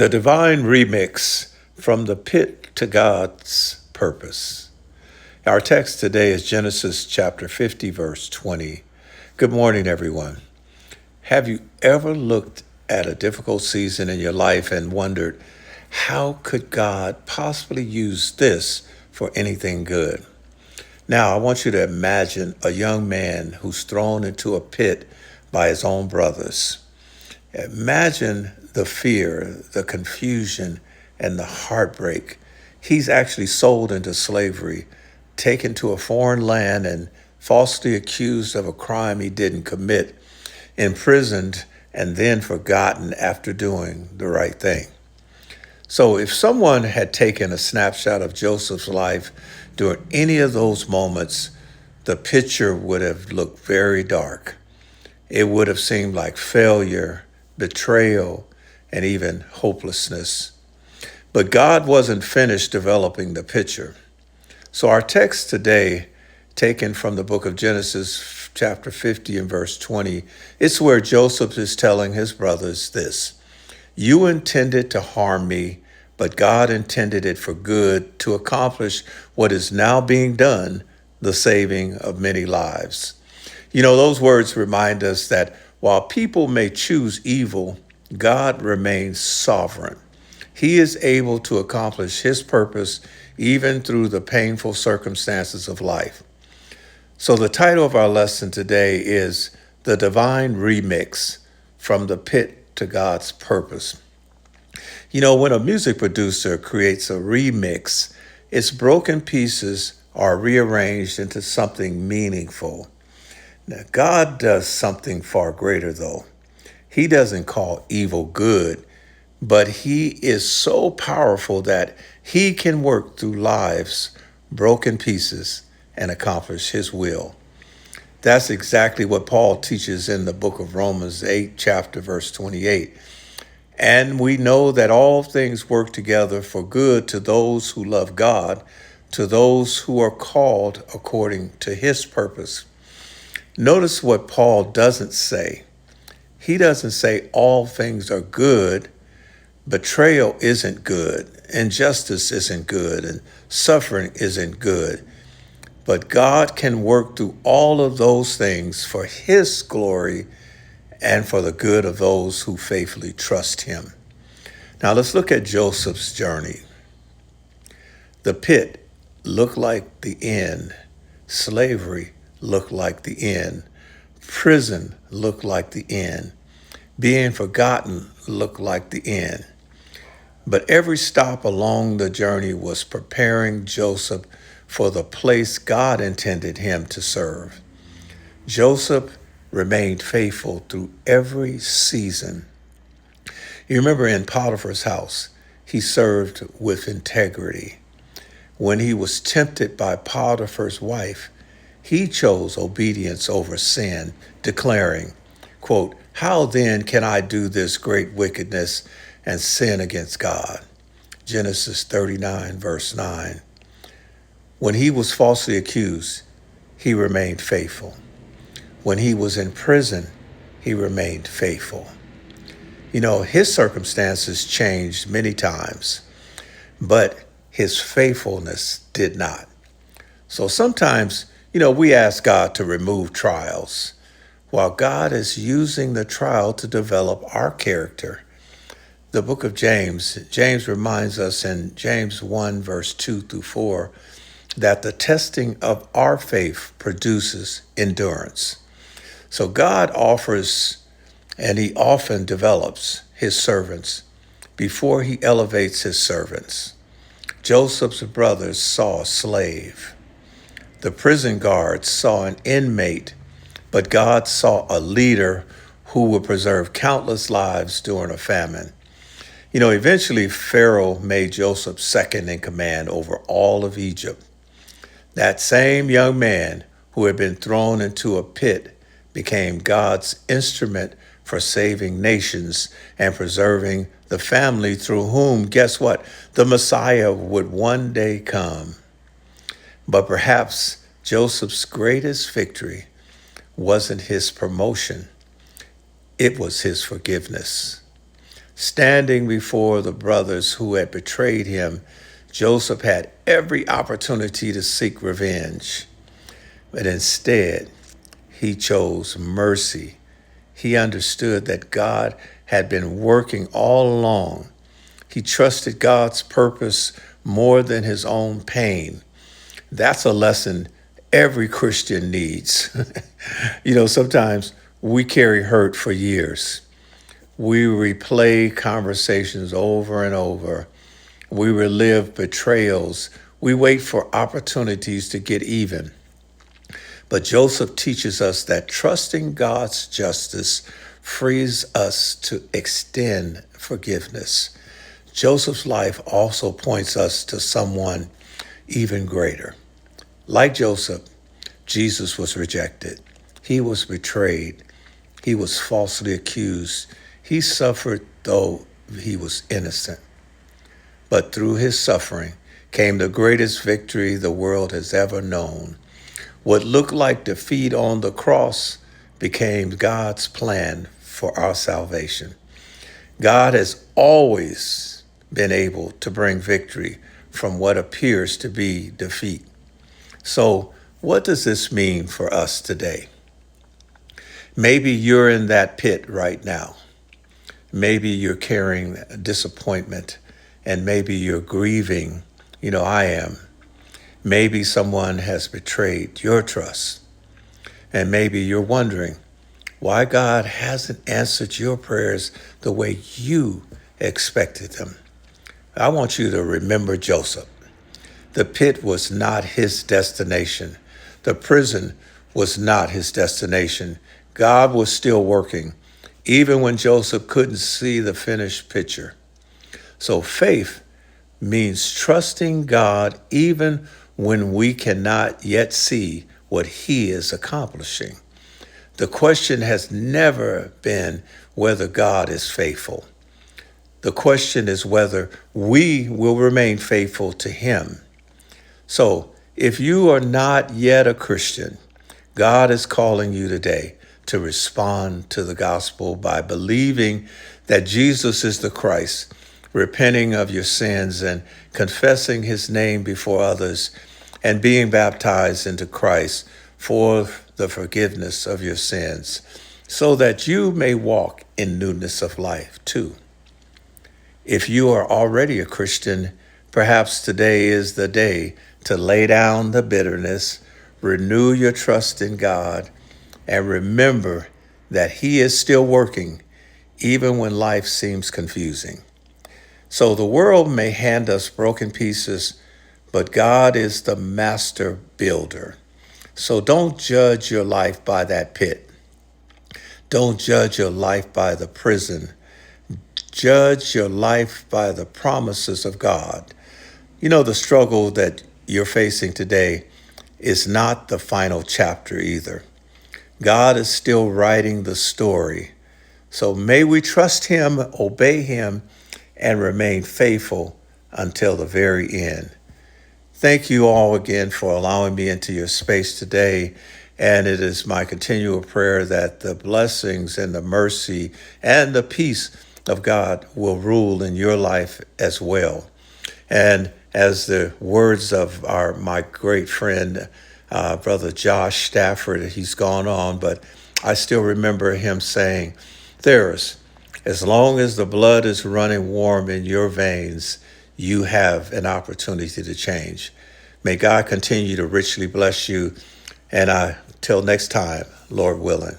The Divine Remix from the Pit to God's Purpose. Our text today is Genesis chapter 50, verse 20. Good morning, everyone. Have you ever looked at a difficult season in your life and wondered, how could God possibly use this for anything good? Now, I want you to imagine a young man who's thrown into a pit by his own brothers. Imagine the fear, the confusion, and the heartbreak. He's actually sold into slavery, taken to a foreign land, and falsely accused of a crime he didn't commit, imprisoned, and then forgotten after doing the right thing. So if someone had taken a snapshot of Joseph's life during any of those moments, the picture would have looked very dark. It would have seemed like failure, betrayal, and even hopelessness. But God wasn't finished developing the picture. So our text today, taken from the book of Genesis, chapter 50 and verse 20, it's where Joseph is telling his brothers this: "You intended to harm me, but God intended it for good to accomplish what is now being done, the saving of many lives." You know, those words remind us that while people may choose evil, God remains sovereign. He is able to accomplish his purpose even through the painful circumstances of life. So the title of our lesson today is The Divine Remix from the Pit to God's Purpose. You know, when a music producer creates a remix, its broken pieces are rearranged into something meaningful. Now, God does something far greater, though. He doesn't call evil good, but he is so powerful that he can work through lives, broken pieces, and accomplish his will. That's exactly what Paul teaches in the book of Romans 8, chapter verse 28. And we know that all things work together for good to those who love God, to those who are called according to his purpose. Notice what Paul doesn't say. He doesn't say all things are good. Betrayal isn't good. Injustice isn't good. And suffering isn't good. But God can work through all of those things for his glory and for the good of those who faithfully trust him. Now let's look at Joseph's journey. The pit looked like the end. Slavery looked like the end. Prison looked like the end. Being forgotten looked like the end. But every stop along the journey was preparing Joseph for the place God intended him to serve. Joseph remained faithful through every season. You remember in Potiphar's house, he served with integrity. When he was tempted by Potiphar's wife, he chose obedience over sin, declaring, quote, "How then can I do this great wickedness and sin against God?" Genesis 39, verse 9. When he was falsely accused, he remained faithful. When he was in prison, he remained faithful. You know, his circumstances changed many times, but his faithfulness did not. So sometimes, we ask God to remove trials, while God is using the trial to develop our character. The book of James reminds us in James 1, verse 2 through 4, that the testing of our faith produces endurance. So God offers, and he often develops his servants before he elevates his servants. Joseph's brothers saw a slave. The prison guards saw an inmate, but God saw a leader who would preserve countless lives during a famine. Eventually Pharaoh made Joseph second in command over all of Egypt. That same young man who had been thrown into a pit became God's instrument for saving nations and preserving the family through whom, guess what? The Messiah would one day come. But perhaps Joseph's greatest victory wasn't his promotion. It was his forgiveness. Standing before the brothers who had betrayed him, Joseph had every opportunity to seek revenge, but instead he chose mercy. He understood that God had been working all along. He trusted God's purpose more than his own pain. That's a lesson every Christian needs. Sometimes we carry hurt for years. We replay conversations over and over. We relive betrayals. We wait for opportunities to get even. But Joseph teaches us that trusting God's justice frees us to extend forgiveness. Joseph's life also points us to someone even greater. Like Joseph, Jesus was rejected. He was betrayed. He was falsely accused. He suffered though he was innocent. But through his suffering came the greatest victory the world has ever known. What looked like defeat on the cross became God's plan for our salvation. God has always been able to bring victory from what appears to be defeat. So, what does this mean for us today? Maybe you're in that pit right now. Maybe you're carrying disappointment, and maybe you're grieving. I am. Maybe someone has betrayed your trust. And maybe you're wondering why God hasn't answered your prayers the way you expected them. I want you to remember Joseph. The pit was not his destination. The prison was not his destination. God was still working, even when Joseph couldn't see the finished picture. So faith means trusting God even when we cannot yet see what he is accomplishing. The question has never been whether God is faithful. The question is whether we will remain faithful to him. So, if you are not yet a Christian, God is calling you today to respond to the gospel by believing that Jesus is the Christ, repenting of your sins and confessing his name before others, and being baptized into Christ for the forgiveness of your sins, so that you may walk in newness of life too. If you are already a Christian, perhaps today is the day to lay down the bitterness, renew your trust in God, and remember that he is still working even when life seems confusing. So the world may hand us broken pieces, but God is the master builder. So don't judge your life by that pit. Don't judge your life by the prison. Judge your life by the promises of God. The struggle that you're facing today is not the final chapter either. God is still writing the story. So may we trust him, obey him, and remain faithful until the very end. Thank you all again for allowing me into your space today. And it is my continual prayer that the blessings and the mercy and the peace of God will rule in your life as well. And as the words of my great friend, Brother Josh Stafford, he's gone on, but I still remember him saying, Theris, as long as the blood is running warm in your veins, you have an opportunity to change. May God continue to richly bless you. And till next time, Lord willing.